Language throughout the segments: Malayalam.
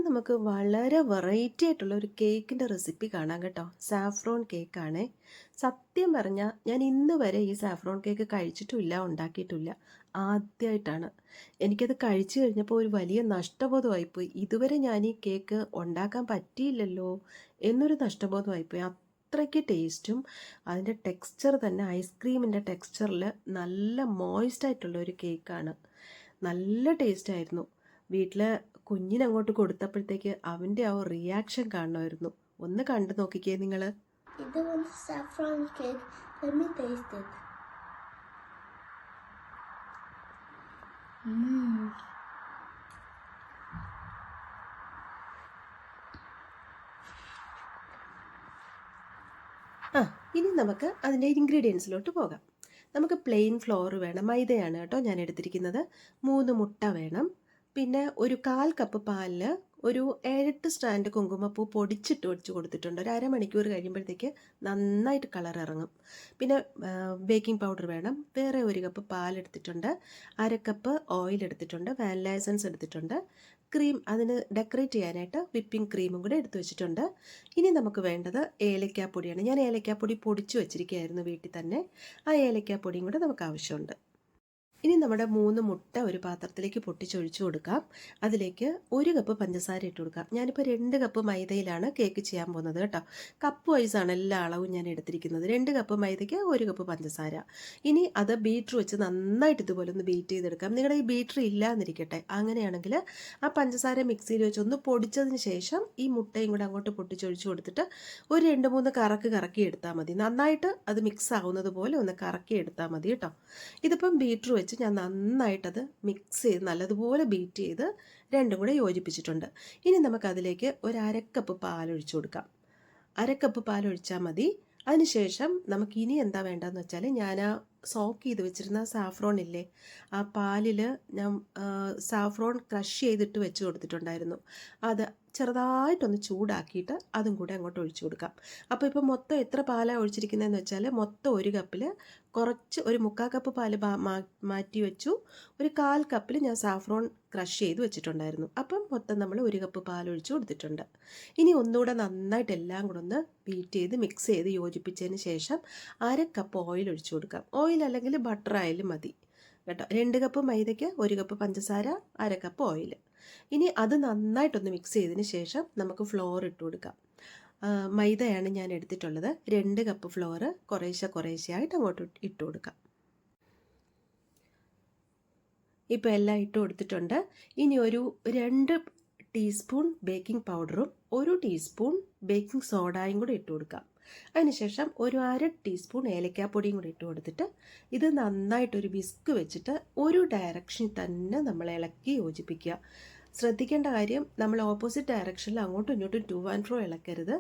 നമുക്ക് വളരെ വെറൈറ്റി ആയിട്ടുള്ള ഒരു കേക്കിൻ്റെ റെസിപ്പി കാണാം കേട്ടോ. സാഫ്രോൺ കേക്കാണേ. സത്യം പറഞ്ഞാൽ ഞാൻ ഇന്ന് വരെ ഈ സാഫ്രോൺ കേക്ക് കഴിച്ചിട്ടുമില്ല, ഉണ്ടാക്കിയിട്ടുമില്ല. ആദ്യമായിട്ടാണ്. എനിക്കത് കഴിച്ചു കഴിഞ്ഞപ്പോൾ ഒരു വലിയ നഷ്ടബോധമായിപ്പോയി. ഇതുവരെ ഞാൻ ഈ കേക്ക് ഉണ്ടാക്കാൻ പറ്റിയില്ലല്ലോ എന്നൊരു നഷ്ടബോധമായിപ്പോയി. അത്രയ്ക്ക് ടേസ്റ്റും അതിൻ്റെ ടെക്സ്ചർ തന്നെ ഐസ്ക്രീമിൻ്റെ ടെക്സ്ചറിൽ നല്ല മോയിസ്റ്റായിട്ടുള്ള ഒരു കേക്കാണ്. നല്ല ടേസ്റ്റായിരുന്നു. വീട്ടിൽ കുഞ്ഞിനങ്ങോട്ട് കൊടുത്തപ്പോഴത്തേക്ക് അവൻ്റെ ആ ഒരു റിയാക്ഷൻ കാണണമായിരുന്നു. ഒന്ന് കണ്ടു നോക്കിക്കേ നിങ്ങൾ. ഇത് ഒരു saffron cake. Let me taste it. ഇനി നമുക്ക് അതിൻ്റെ ഇൻഗ്രീഡിയൻസിലോട്ട് പോകാം. നമുക്ക് പ്ലെയിൻ ഫ്ലോർ വേണം. മൈദയാണ് കേട്ടോ ഞാൻ എടുത്തിരിക്കുന്നത്. 3 മുട്ട വേണം. പിന്നെ ഒരു 1/4 കപ്പ് പാലിൽ ഒരു 7-8 സ്റ്റാൻഡ് കുങ്കുമപ്പൂ പൊടിച്ചിട്ട് ഒഴിച്ച് കൊടുത്തിട്ടുണ്ട്. ഒരു അരമണിക്കൂർ കഴിയുമ്പോഴത്തേക്ക് നന്നായിട്ട് കളർ ഇറങ്ങും. പിന്നെ ബേക്കിംഗ് പൗഡർ വേണം. വേറെ 1 കപ്പ് പാലെടുത്തിട്ടുണ്ട്. 1/2 കപ്പ് ഓയിൽ എടുത്തിട്ടുണ്ട്. വാനില എസൻസ് എടുത്തിട്ടുണ്ട്. ക്രീം അതിന് ഡെക്കറേറ്റ് ചെയ്യാനായിട്ട് വിപ്പിംഗ് ക്രീമും കൂടെ എടുത്തു വെച്ചിട്ടുണ്ട്. ഇനി നമുക്ക് വേണ്ടത് ഏലക്കാപ്പൊടിയാണ്. ഞാൻ ഏലക്കാപ്പൊടി പൊടിച്ചു വെച്ചിരിക്കുകയായിരുന്നു വീട്ടിൽ തന്നെ. ആ ഏലക്കാപ്പൊടിയും കൂടെ നമുക്ക് ആവശ്യമുണ്ട്. ഇനി നമ്മുടെ 3 മുട്ട ഒരു പാത്രത്തിലേക്ക് പൊട്ടിച്ചൊഴിച്ചു കൊടുക്കാം. അതിലേക്ക് 1 കപ്പ് പഞ്ചസാര ഇട്ട് കൊടുക്കാം. ഞാനിപ്പോൾ 2 കപ്പ് മൈദയിലാണ് കേക്ക് ചെയ്യാൻ പോകുന്നത് കേട്ടോ. കപ്പ് വൈസാണ് എല്ലാ അളവും ഞാൻ എടുത്തിരിക്കുന്നത്. 2 കപ്പ് മൈദയ്ക്ക് 1 കപ്പ് പഞ്ചസാര. ഇനി അത് ബീറ്റർ വെച്ച് നന്നായിട്ട് ഇതുപോലെ ഒന്ന് ബീറ്റ് ചെയ്തെടുക്കാം. നിങ്ങളുടെ ഈ ബീറ്റർ ഇല്ലാന്നിരിക്കട്ടെ, അങ്ങനെയാണെങ്കിൽ ആ പഞ്ചസാര മിക്സിയിൽ വെച്ച് ഒന്ന് പൊടിച്ചതിന് ശേഷം ഈ മുട്ടയും കൂടെ അങ്ങോട്ട് പൊട്ടിച്ചൊഴിച്ചു കൊടുത്തിട്ട് ഒരു 2-3 കറക്കി എടുത്താൽ മതി. നന്നായിട്ട് അത് മിക്സ് ആവുന്നത് പോലെ ഒന്ന് കറക്കി എടുത്താൽ മതി കേട്ടോ. ഇതിപ്പം ബീറ്റർ വെച്ച് ഞാൻ നന്നായിട്ടത് മിക്സ് ചെയ്ത് നല്ലതുപോലെ ബീറ്റ് ചെയ്ത് രണ്ടും കൂടെ യോജിപ്പിച്ചിട്ടുണ്ട്. ഇനി നമുക്കതിലേക്ക് ഒരു 1/2 കപ്പ് പാലൊഴിച്ചു കൊടുക്കാം. 1/2 കപ്പ് പാലൊഴിച്ചാൽ മതി. അതിനുശേഷം നമുക്ക് ഇനി എന്താ വേണ്ടതെന്ന് വെച്ചാൽ, ഞാൻ ആ സോക്ക് ചെയ്ത് വെച്ചിരുന്ന സാഫ്രോൺ ഇല്ലേ, ആ പാലിൽ ഞാൻ സാഫ്രോൺ ക്രഷ് ചെയ്തിട്ട് വെച്ച് കൊടുത്തിട്ടുണ്ടായിരുന്നു. അത് ചെറുതായിട്ടൊന്ന് ചൂടാക്കിയിട്ട് അതും കൂടെ അങ്ങോട്ട് ഒഴിച്ചു കൊടുക്കാം. അപ്പോൾ ഇപ്പോൾ മൊത്തം എത്ര പാലാണ് ഒഴിച്ചിരിക്കുന്നതെന്ന് വെച്ചാൽ, മൊത്തം 1 കപ്പിൽ കുറച്ച് ഒരു 3/4 കപ്പ് പാല് മാറ്റി വെച്ചു. ഒരു 1/4 കപ്പിൽ ഞാൻ സാഫ്രോൺ ക്രഷ് ചെയ്ത് വെച്ചിട്ടുണ്ടായിരുന്നു. അപ്പം മൊത്തം നമ്മൾ 1 കപ്പ് പാൽ ഒഴിച്ച് കൊടുത്തിട്ടുണ്ട്. ഇനി ഒന്നുകൂടെ നന്നായിട്ട് എല്ലാം കൂടെ ഒന്ന് ബീറ്റ് ചെയ്ത് മിക്സ് ചെയ്ത് യോജിപ്പിച്ചതിന് ശേഷം 1/2 കപ്പ് ഓയിൽ ഒഴിച്ചു കൊടുക്കാം. ഓയിൽ അല്ലെങ്കിൽ ബട്ടർ ആയാലും മതി കേട്ടോ. 2 കപ്പ് മൈദയ്ക്ക് 1 കപ്പ് പഞ്ചസാര, 1/2 കപ്പ് ഓയിൽ. ഇനി അത് നന്നായിട്ടൊന്ന് മിക്സ് ചെയ്തതിന് ശേഷം നമുക്ക് ഫ്ലോർ ഇട്ട് കൊടുക്കാം. മൈദയാണ് ഞാൻ എടുത്തിട്ടുള്ളത്. 2 കപ്പ് ഫ്ലോർ കുറേശ്ശെയായിട്ട് അങ്ങോട്ട് ഇട്ട് കൊടുക്കാം. ഇപ്പോൾ എല്ലാം ഇട്ട് കൊടുത്തിട്ടുണ്ട്. ഇനി ഒരു 2 ടീസ്പൂൺ ബേക്കിംഗ് പൗഡറും 1 ടീസ്പൂൺ ബേക്കിംഗ് സോഡയും കൂടി ഇട്ട് കൊടുക്കാം. അതിനുശേഷം ഒരു 1/2 ടീസ്പൂൺ ഏലക്കാപ്പൊടിയും കൂടി ഇട്ട് കൊടുത്തിട്ട് ഇത് നന്നായിട്ടൊരു വിസ്ക് വെച്ചിട്ട് ഒരു ഡയറക്ഷനിൽ തന്നെ നമ്മൾ ഇളക്കി യോജിപ്പിക്കുക. ശ്രദ്ധിക്കേണ്ട കാര്യം, നമ്മൾ ഓപ്പോസിറ്റ് ഡയറക്ഷനിൽ അങ്ങോട്ടും ഇങ്ങോട്ടും ടു ആൻഡ് ഫ്രോ ഇളക്കരുത്.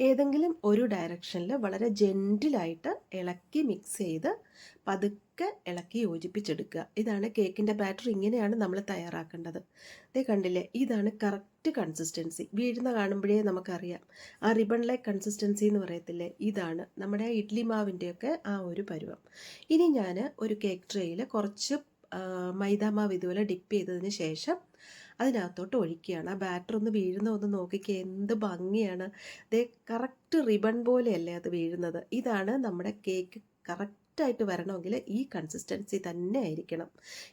ഏതെങ്കിലും ഒരു ഡയറക്ഷനിൽ വളരെ ജെൻറ്റിലായിട്ട് ഇളക്കി മിക്സ് ചെയ്ത് പതുക്കെ ഇളക്കി യോജിപ്പിച്ചെടുക്കുക. ഇതാണ് കേക്കിൻ്റെ ബാറ്റർ. ഇങ്ങനെയാണ് നമ്മൾ തയ്യാറാക്കേണ്ടത്. ഇതേ കണ്ടില്ലേ, ഇതാണ് കറക്റ്റ് കൺസിസ്റ്റൻസി. വീഴുന്ന കാണുമ്പോഴേ നമുക്കറിയാം. ആ റിബൺ ലൈക്ക് കൺസിസ്റ്റൻസി എന്ന് പറയത്തില്ലേ, ഇതാണ് നമ്മുടെ ഇഡ്ലി മാവിൻ്റെയൊക്കെ ആ ഒരു പരുവം. ഇനി ഞാൻ ഒരു കേക്ക് ട്രേയിൽ കുറച്ച് മൈദാമാവ് ഇതുപോലെ ഡിപ്പ് ചെയ്തതിന് ശേഷം അതിനകത്തോട്ട് ഒഴിക്കുകയാണ്. ആ ബാറ്റർ ഒന്ന് വീഴുന്ന ഒന്ന് നോക്കിക്കുക, എന്ത് ഭംഗിയാണ്. ദേ കറക്റ്റ് റിബൺ പോലെയല്ലേ അത് വീഴുന്നത്. ഇതാണ് നമ്മുടെ കേക്ക് കറക്റ്റായിട്ട് വരണമെങ്കിൽ ഈ കൺസിസ്റ്റൻസി തന്നെ ആയിരിക്കണം.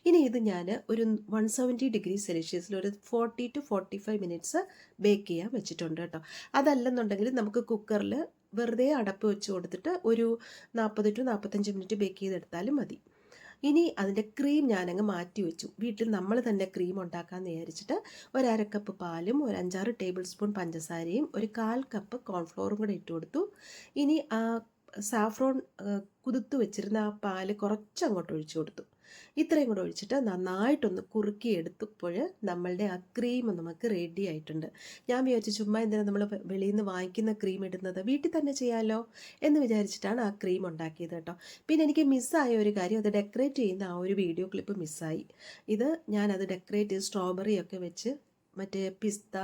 ഇനി ഇത് ഞാൻ ഒരു 170 ഡിഗ്രി സെൽഷ്യസിൽ ഒരു 40 to 45 മിനിറ്റ്സ് ബേക്ക് ചെയ്യാൻ വെച്ചിട്ടുണ്ട് കേട്ടോ. അതല്ലെന്നുണ്ടെങ്കിൽ നമുക്ക് കുക്കറിൽ വെറുതെ അടപ്പ് വെച്ച് കൊടുത്തിട്ട് ഒരു 40 to 45 മിനിറ്റ് ബേക്ക് ചെയ്തെടുത്താലും മതി. ഇനി അതിൻ്റെ ക്രീം ഞാനങ്ങ് മാറ്റി വെച്ചു. വീട്ടിൽ നമ്മൾ തന്നെ ക്രീം ഉണ്ടാക്കാമെന്ന് വിചാരിച്ചിട്ട് ഒരു 1/2 കപ്പ് പാലും ഒരു 5-6 ടേബിൾ സ്പൂൺ പഞ്ചസാരയും ഒരു 1/4 കപ്പ് കോൺഫ്ലോറും കൂടെ ഇട്ട് കൊടുത്തു. ഇനി ആ സാഫ്രോൺ കുതിർത്ത് വെച്ചിരുന്ന ആ പാല് കുറച്ചങ്ങോട്ട് ഒഴിച്ചു കൊടുത്തു. ഇത്രയും കൂടെ ഒഴിച്ചിട്ട് നന്നായിട്ടൊന്ന് കുറുക്കി എടുത്തപ്പോൾ നമ്മളുടെ ആ ക്രീം നമുക്ക് റെഡി ആയിട്ടുണ്ട്. ഞാൻ വിചാരിച്ചു ചുമ്മാ എന്തിനാണ് നമ്മൾ വെളിയിൽ നിന്ന് വാങ്ങിക്കുന്ന ക്രീം ഇടുന്നത്, വീട്ടിൽ തന്നെ ചെയ്യാമല്ലോ എന്ന് വിചാരിച്ചിട്ടാണ് ആ ക്രീം ഉണ്ടാക്കിയത് കേട്ടോ. പിന്നെ എനിക്ക് മിസ്സായ ഒരു കാര്യം, അത് ഡെക്കറേറ്റ് ചെയ്യുന്ന ആ ഒരു വീഡിയോ ക്ലിപ്പ് മിസ്സായി. ഇത് ഞാനത് ഡെക്കറേറ്റ് ചെയ്ത് സ്ട്രോബെറിയൊക്കെ വെച്ച് മറ്റേ പിസ്ത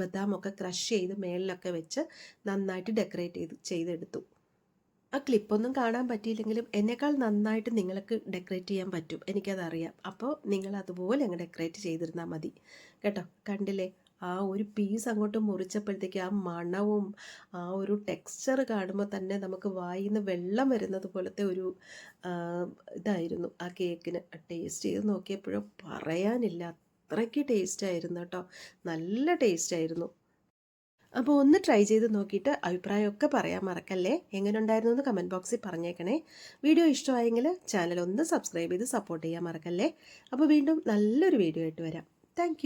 ബദാമൊക്കെ ക്രഷ് ചെയ്ത് മേളിലൊക്കെ വെച്ച് നന്നായിട്ട് ഡെക്കറേറ്റ് ചെയ്തെടുത്തു. ആ ക്ലിപ്പൊന്നും കാണാൻ പറ്റിയില്ലെങ്കിലും എന്നേക്കാൾ നന്നായിട്ട് നിങ്ങൾക്ക് ഡെക്കറേറ്റ് ചെയ്യാൻ പറ്റും, എനിക്കതറിയാം. അപ്പോൾ നിങ്ങൾ അതുപോലെ അങ്ങ് ഡെക്കറേറ്റ് ചെയ്തിരുന്നാൽ മതി കേട്ടോ. കണ്ടില്ലേ, ആ ഒരു പീസ് അങ്ങോട്ട് മുറിച്ചപ്പോഴത്തേക്ക് ആ മണവും ആ ഒരു ടെക്സ്ചർ കാണുമ്പോൾ തന്നെ നമുക്ക് വായിൽ നിന്ന് വെള്ളം വരുന്നത് പോലത്തെ ഒരു ആ, ഇതായിരുന്നു ആ കേക്കിന്. ടേസ്റ്റ് ചെയ്ത് നോക്കിയപ്പോഴും പറയാനില്ല, അത്രയ്ക്ക് ടേസ്റ്റ് ആയിരുന്നു കേട്ടോ. നല്ല ടേസ്റ്റ് ആയിരുന്നു. അപ്പോൾ ഒന്ന് ട്രൈ ചെയ്ത് നോക്കിയിട്ട് അഭിപ്രായമൊക്കെ പറയാൻ മറക്കല്ലേ. എങ്ങനെ ഉണ്ടായിരുന്നു എന്ന് കമൻറ്റ് ബോക്സിൽ പറഞ്ഞേക്കണേ. വീഡിയോ ഇഷ്ടമായെങ്കിൽ ചാനൽ ഒന്ന് സബ്സ്ക്രൈബ് ചെയ്ത് സപ്പോർട്ട് ചെയ്യാൻ മറക്കല്ലേ. അപ്പോൾ വീണ്ടും നല്ലൊരു വീഡിയോ ആയിട്ട് വരാം. താങ്ക്